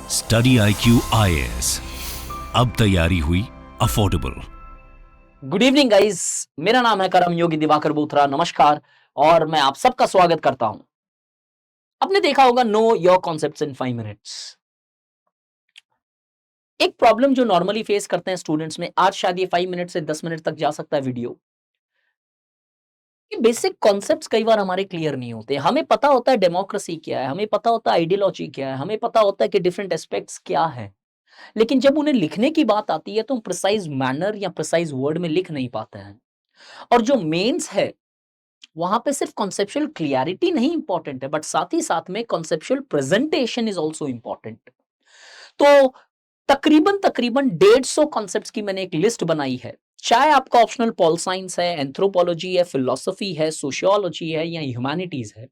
Study IQ IAS, अब तैयारी हुई अफोर्डेबल। गुड इवनिंग गाइस, मेरा नाम है करम योगी दिवाकर बोथरा। नमस्कार और मैं आप सबका स्वागत करता हूं। आपने देखा होगा know your concepts in 5 minutes. एक प्रॉब्लम जो नॉर्मली फेस करते हैं स्टूडेंट्स में, आज शायद ये 5 मिनट से 10 मिनट तक जा सकता है वीडियो, कि बेसिक कॉन्सेप्ट्स कई बार हमारे क्लियर नहीं होते। हमें पता होता है डेमोक्रेसी क्या है, हमें पता होता है आइडियोलॉजी क्या है, हमें पता होता है कि डिफरेंट एस्पेक्ट्स क्या है, लेकिन जब उन्हें लिखने की बात आती है तो हम प्रिसाइज मैनर या प्रिसाइज वर्ड में लिख नहीं पाते हैं। और जो मेंस है वहां पे सिर्फ कॉन्सेप्चुअल क्लियरिटी नहीं इंपॉर्टेंट है, बट साथ ही साथ में conceptual presentation is also important. तो तकरीबन तकरीबन 150 कॉन्सेप्ट्स की मैंने एक लिस्ट बनाई है। चाहे आपका ऑप्शनल पॉल साइंस है, एंथ्रोपोलॉजी है, फिलोसफी है, सोशियोलॉजी है या ह्यूमैनिटीज है,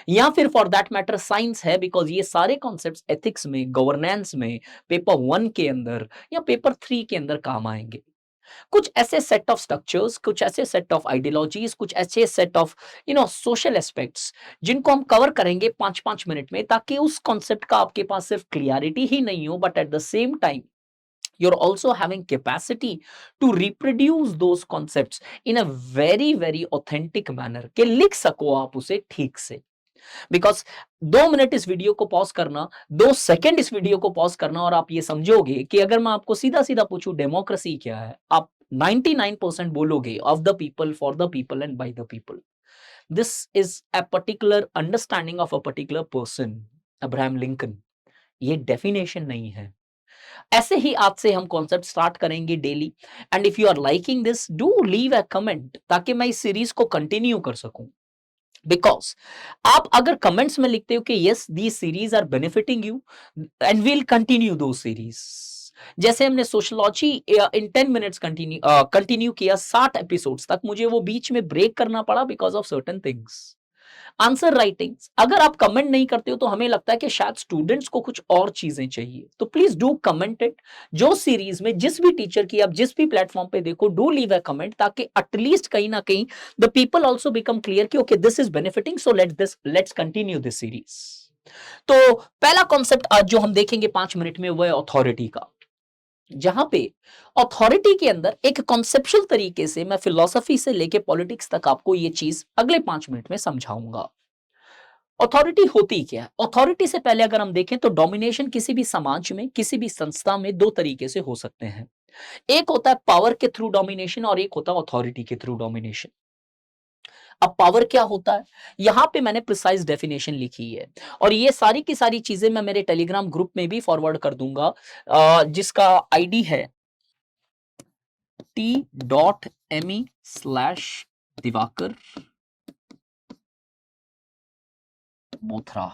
या फिर फॉर दैट मैटर साइंस है, बिकॉज ये सारे कॉन्सेप्ट्स एथिक्स में, गवर्नेंस में, पेपर 1 के अंदर या पेपर 3 के अंदर काम आएंगे। कुछ ऐसे सेट ऑफ स्ट्रक्चर्स, कुछ ऐसे सेट ऑफ आइडियोलॉजीज, कुछ ऐसे सेट ऑफ सोशल एस्पेक्ट्स जिनको हम कवर करेंगे 5-5 मिनट में, ताकि उस कॉन्सेप्ट का आपके पास सिर्फ क्लियरिटी ही नहीं हो, but at the same time you're also having capacity to reproduce those concepts in a very very authentic manner, कि लिख सको आप उसे ठीक से। बिकॉज 2 मिनट इस वीडियो को पॉज करना, 2 सेकंड इस वीडियो को पॉज करना, और आप ये समझोगे कि अगर मैं आपको सीधा सीधा पूछूं डेमोक्रेसी क्या है, आप 99% बोलोगे of the people, for the people and by the people. This is a particular understanding of a particular person, Abraham Lincoln. ये डेफिनेशन नहीं है। ऐसे ही आज से हम कॉन्सेप्ट स्टार्ट करेंगे daily. And if you are liking this, do leave a comment ताकि मैं इस सीरीज को कंटिन्यू कर सकूं। बिकॉज आप अगर कमेंट्स में लिखते हो कि yes the series are benefiting you, and we'll continue the series. जैसे हमने सोशलॉजी इन 10 मिनट्स कंटिन्यू किया 60 एपिसोड्स तक, मुझे वो बीच में ब्रेक करना पड़ा because of certain things. Answer writings, अगर आप कमेंट नहीं करते हो तो हमें लगता है कि शायद स्टूडेंट्स को कुछ और चीजें चाहिए, तो प्लीज डू कमेंट इट। जो सीरीज में जिस भी टीचर की आप जिस भी प्लेटफॉर्म पे देखो, डू लीव अ कमेंट, ताकि एटलीस्ट कहीं ना कहीं the people also become clear कि okay this is benefiting, so let's continue this series. तो पहला कॉन्सेप्ट आज जो हम देखेंगे 5 मिनट में, वो है अथॉरिटी का। जहां पे अथॉरिटी के अंदर एक कॉन्सेप्चुअल तरीके से मैं फिलॉसफी से लेके पॉलिटिक्स तक आपको ये चीज अगले 5 मिनट में समझाऊंगा। अथॉरिटी होती क्या है? अथॉरिटी से पहले अगर हम देखें तो डोमिनेशन किसी भी समाज में, किसी भी संस्था में दो तरीके से हो सकते हैं। एक होता है पावर के थ्रू डोमिनेशन और एक होता है अथॉरिटी के थ्रू डोमिनेशन। अब पावर क्या होता है, यहां पे मैंने प्रिसाइज डेफिनेशन लिखी है, और ये सारी की सारी चीजें मैं मेरे टेलीग्राम ग्रुप में भी फॉरवर्ड कर दूंगा, जिसका आईडी है t.me/दिवाकर बोथरा।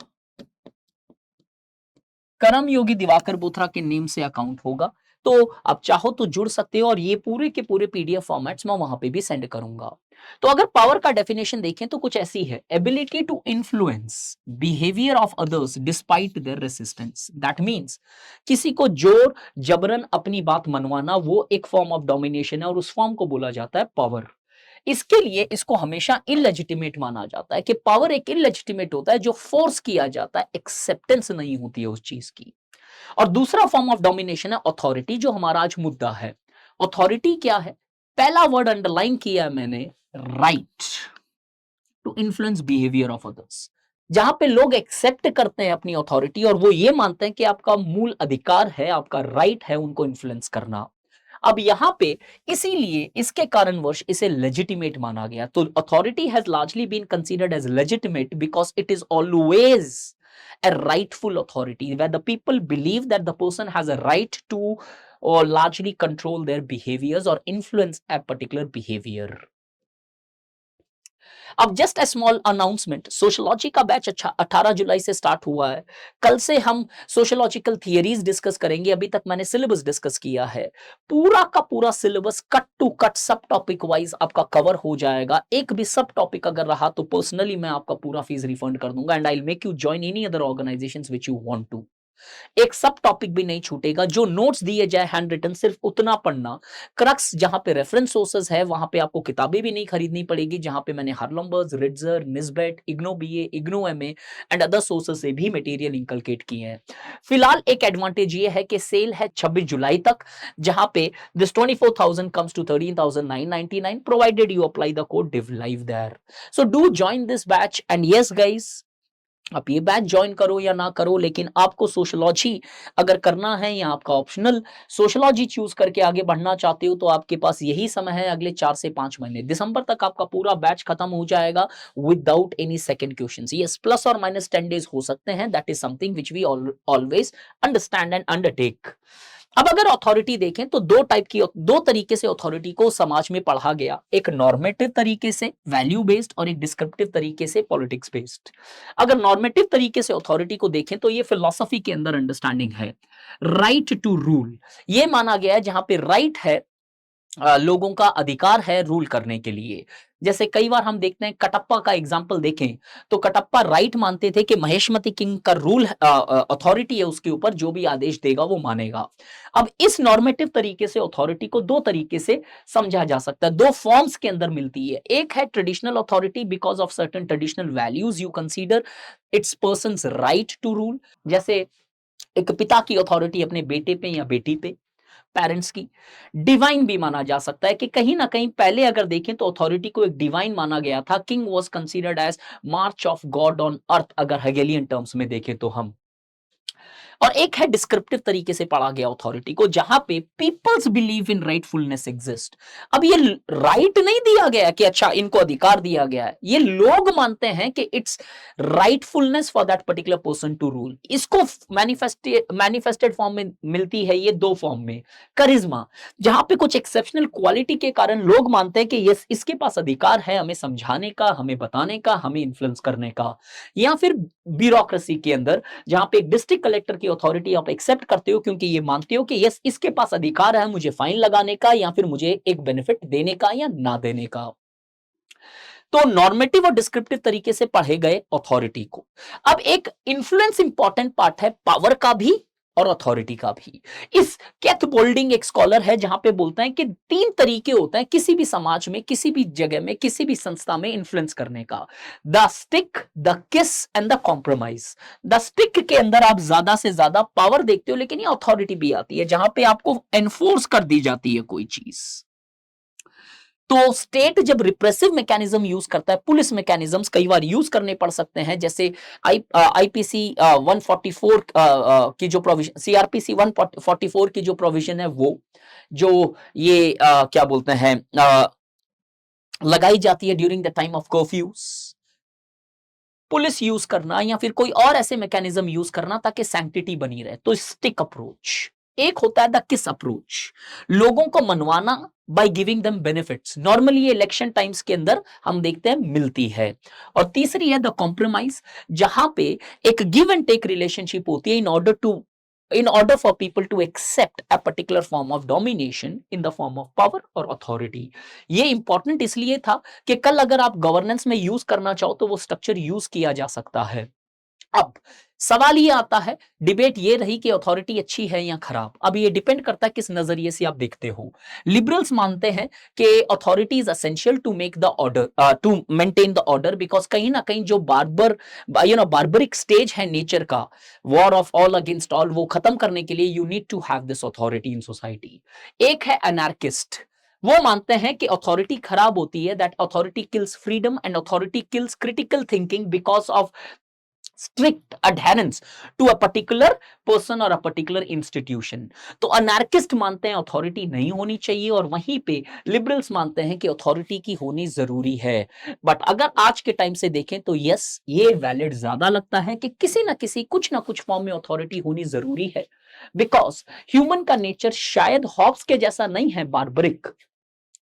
करम योगी दिवाकर बोथरा के नेम से अकाउंट होगा, तो आप चाहो तो जुड़ सकते हो, और ये पूरे के पूरे पीडीएफ फॉर्मेट्स मैं वहां पे भी सेंड करूंगा। तो अगर पावर का डेफिनेशन देखें तो कुछ ऐसी है: ability to influence behaviour of others despite their resistance. That means किसी को जोर जबरन अपनी बात मनवाना, वो एक फॉर्म ऑफ डोमिनेशन है, और उस फॉर्म को बोला जाता है पावर। इसके लिए इसको हमेशा इलेजिटिमेट माना जाता है, कि पावर एक इलेजिटिमेट होता है जो फोर्स किया जाता है, एक्सेप्टेंस नहीं होती है उस चीज की। और दूसरा फॉर्म ऑफ डोमिनेशन है अथॉरिटी, जो हमारा आज मुद्दा है। अथॉरिटी क्या है? पहला वर्ड अंडरलाइन किया है मैंने, right to influence behaviour of others. जहां पे लोग एक्सेप्ट करते हैं अपनी अथॉरिटी, और वो ये मानते हैं कि आपका मूल अधिकार है, आपका राइट है उनको इन्फ्लुएंस करना। अब यहां पे इसीलिए इसके कारणवश इसे लेजिटिमेट माना गया। तो authority has largely been considered as legitimate because it is always a rightful authority where the people believe that the person has a right to or largely control their behaviors or influence a particular behavior. अब just a small announcement, sociology का batch 18 जुलाई से start हुआ है। कल से हम sociological theories discuss करेंगे। अभी तक मैंने सिलेबस डिस्कस किया है, पूरा का पूरा सिलेबस कट टू कट सब टॉपिक वाइज आपका कवर हो जाएगा। एक भी सब टॉपिक अगर रहा तो पर्सनली मैं आपका पूरा फीस रिफंड कर दूंगा, and I will make you join any other organisations which you want to. एक सब टॉपिक भी नहीं छूटेगा। जो नोट्स दिए जाए हैंड रिटन सिर्फ उतना पढ़ना। क्रक्स जहां पे रेफरेंस सोर्सेज है वहां पे आपको किताबें भी नहीं खरीदनी पड़ेगी, जहां पे मैंने Haralambos, Ritzer, Nisbet, IGNOU BA, IGNOU MA and other sources से भी मटेरियल इंकलकेट किए हैं। फिलहाल एक एडवांटेज ये है कि सेल है 26 जुलाई तक, जहां पे this 24,000 comes to 13,999 provided you apply the code DIVLIVE there. So do join this batch and yes guys, आप ये बैच ज्वाइन करो या ना करो, लेकिन आपको सोशलॉजी अगर करना है या आपका ऑप्शनल सोशलॉजी चूज करके आगे बढ़ना चाहते हो तो आपके पास यही समय है, अगले 4 से 5 महीने। दिसंबर तक आपका पूरा बैच खत्म हो जाएगा without any second questions. Yes, plus और माइनस 10 डेज हो सकते हैं, that is something which we always understand and undertake. अब अगर अथॉरिटी देखें तो दो तरीके से अथॉरिटी को समाज में पढ़ा गया, एक नॉर्मेटिव तरीके से वैल्यू बेस्ड और एक डिस्क्रिप्टिव तरीके से पॉलिटिक्स बेस्ड। अगर नॉर्मेटिव तरीके से अथॉरिटी को देखें तो ये फिलॉसफी के अंदर अंडरस्टैंडिंग है, राइट टू रूल। ये माना गया है जहां पे राइट है, लोगों का अधिकार है रूल करने के लिए। जैसे कई बार हम देखते हैं, कटप्पा का एग्जाम्पल देखें तो कटप्पा राइट मानते थे कि महेशमती किंग का रूल अथॉरिटी है, उसके ऊपर जो भी आदेश देगा वो मानेगा। अब इस नॉर्मेटिव तरीके से अथॉरिटी को दो तरीके से समझा जा सकता है, दो फॉर्म्स के अंदर मिलती है। एक है traditional authority, because of certain traditional values you consider its persons right to rule. जैसे एक पिता की अथॉरिटी अपने बेटे पे या बेटी पे, पेरेंट्स की। डिवाइन भी माना जा सकता है कि कहीं ना कहीं पहले अगर देखें तो अथॉरिटी को एक डिवाइन माना गया था। King was considered as march of God on earth, अगर हेगेलियन टर्म्स में देखें तो हम। और एक है डिस्क्रिप्टिव तरीके से पढ़ा गया अथॉरिटी को, जहां पे पीपल्स बिलीव इन राइटफुलनेस एग्जिस्ट। अब ये राइट नहीं दिया गया कि अच्छा इनको अधिकार दिया गया है, ये लोग मानते हैं कि it's rightfulness for that particular person to rule. इसको मैनिफेस्टेड फॉर्म में मिलती है ये दो फॉर्म में। करिश्मा, जहां पे कुछ एक्सेप्शनल क्वालिटी के कारण लोग मानते हैं कि यस इसके पास अधिकार है हमें समझाने का, हमें बताने का, हमें इन्फ्लुएंस करने का। या फिर ब्यूरोक्रेसी के अंदर, जहां पे एक डिस्ट्रिक्ट कलेक्टर की अथॉरिटी आप एक्सेप्ट करते हो क्योंकि ये मानते हो कि यस इसके पास अधिकार है मुझे फाइन लगाने का या फिर मुझे एक बेनिफिट देने का या ना देने का। तो नॉर्मेटिव और डिस्क्रिप्टिव तरीके से पढ़े गए अथॉरिटी को। अब एक इन्फ्लुएंस इंपॉर्टेंट पार्ट है पावर का भी और अथॉरिटी का भी। इस कैथ बोल्डिंग एक स्कॉलर है जहां पे बोलता है कि 3 तरीके होते हैं किसी भी समाज में, किसी भी जगह में, किसी भी संस्था में इन्फ्लुएंस करने का। द स्टिक, द किस and the compromise. The stick के अंदर आप ज्यादा से ज्यादा पावर देखते हो, लेकिन ये अथॉरिटी भी आती है जहां पे आपको एनफोर्स कर दी जाती है कोई चीज। तो स्टेट जब रिप्रेसिव मैकेनिज्म यूज करता है, पुलिस मैकेनिज्म्स कई बार यूज करने पड़ सकते हैं, जैसे आईपीसी 144 की जो प्रोविजन, सीआरपीसी 144 की जो प्रोविजन है वो जो ये क्या बोलते हैं लगाई जाती है during the time of curfews. Police use करना या फिर कोई और ऐसे मैकेनिज्म यूज करना ताकि सैंक्टिटी बनी रहे, तो स्टिक अप्रोच। एक होता है द किस अप्रोच, लोगों को मनवाना by giving them benefits. Normally ये इलेक्शन टाइम्स के अंदर हम देखते हैं मिलती है। और तीसरी है द कॉम्प्रोमाइज, जहां पे एक गिव एंड टेक रिलेशनशिप होती है in order for people to accept a particular form of domination in the form of power or authority। ये इंपॉर्टेंट इसलिए था कि कल अगर आप गवर्नेंस में यूज करना चाहो तो वो स्ट्रक्चर यूज किया जा सकता है। अब सवाल ये आता है, डिबेट ये रही कि अथॉरिटी अच्छी है या खराब। अब ये डिपेंड करता है किस नजरिए से आप देखते हो। लिबरल्स मानते हैं कि authority is essential to make the order, to maintain the order, because कहीं ना कहीं जो बार्बरिक स्टेज है नेचर का, war of all against all, वो खत्म करने के लिए you need to have this authority in society. एक है एनार्किस्ट, वो मानते हैं कि अथॉरिटी खराब होती है, that authority kills freedom and authority kills critical thinking because of strict adherence to a particular person or a particular institution। तो अनार्किस्ट मानते हैं अथॉरिटी नहीं होनी चाहिए, और वहीं पे लिबरल्स मानते हैं कि अथॉरिटी की होनी जरूरी है। बट अगर आज के टाइम से देखें तो यस, ये वैलिड ज्यादा लगता है कि किसी ना किसी कुछ ना कुछ फॉर्म में अथॉरिटी होनी जरूरी है, बिकॉज ह्यूमन का नेचर शायद हॉब्स के जैसा नहीं है बार्बरिक,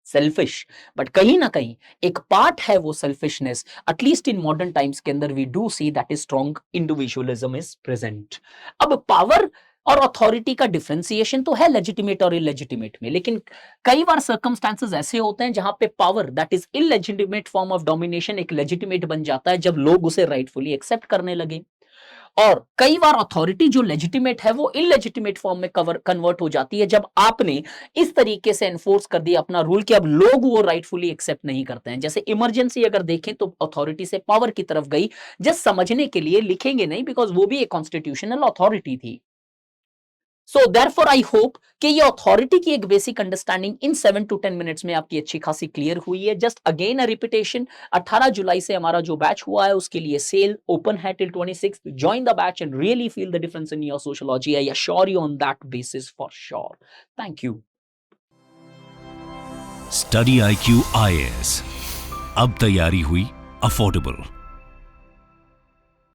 सेल्फिश, बट कहीं ना कहीं एक पार्ट है वो selfishness, at least in modern times के अंदर we do see that is strong individualism is present. अब पावर और अथॉरिटी का डिफरेंशिएशन तो है लेजिटिमेट और इलेजिटिमेट में, लेकिन कई बार सर्कमस्टांसेस ऐसे होते हैं जहां पे power that is illegitimate form of domination एक लेजिटिमेट बन जाता है जब लोग उसे राइटफुली एक्सेप्ट करने लगे। और कई बार अथॉरिटी जो लेजिटिमेट है वो इलेजिटिमेट फॉर्म में कन्वर्ट हो जाती है जब आपने इस तरीके से एनफोर्स कर दिया अपना रूल कि अब लोग वो राइटफुली एक्सेप्ट नहीं करते हैं। जैसे इमरजेंसी अगर देखें तो अथॉरिटी से पावर की तरफ गई, जस्ट समझने के लिए, लिखेंगे नहीं, बिकॉज वो भी एक कॉन्स्टिट्यूशनल अथॉरिटी थी। सो देयरफॉर आई होप कि ये अथॉरिटी की एक basic understanding in 7 to 10 minutes में आपकी अच्छी खासी क्लियर हुई है। जस्ट अगेन अ रिपीटेशन, 18 जुलाई से हमारा जो बैच हुआ है उसके लिए सेल ओपन है till 26। Join the batch and really feel the difference in your sociology. I assure you on that basis for sure. Thank you. Study IQ IAS, अब तैयारी हुई अफोर्डेबल।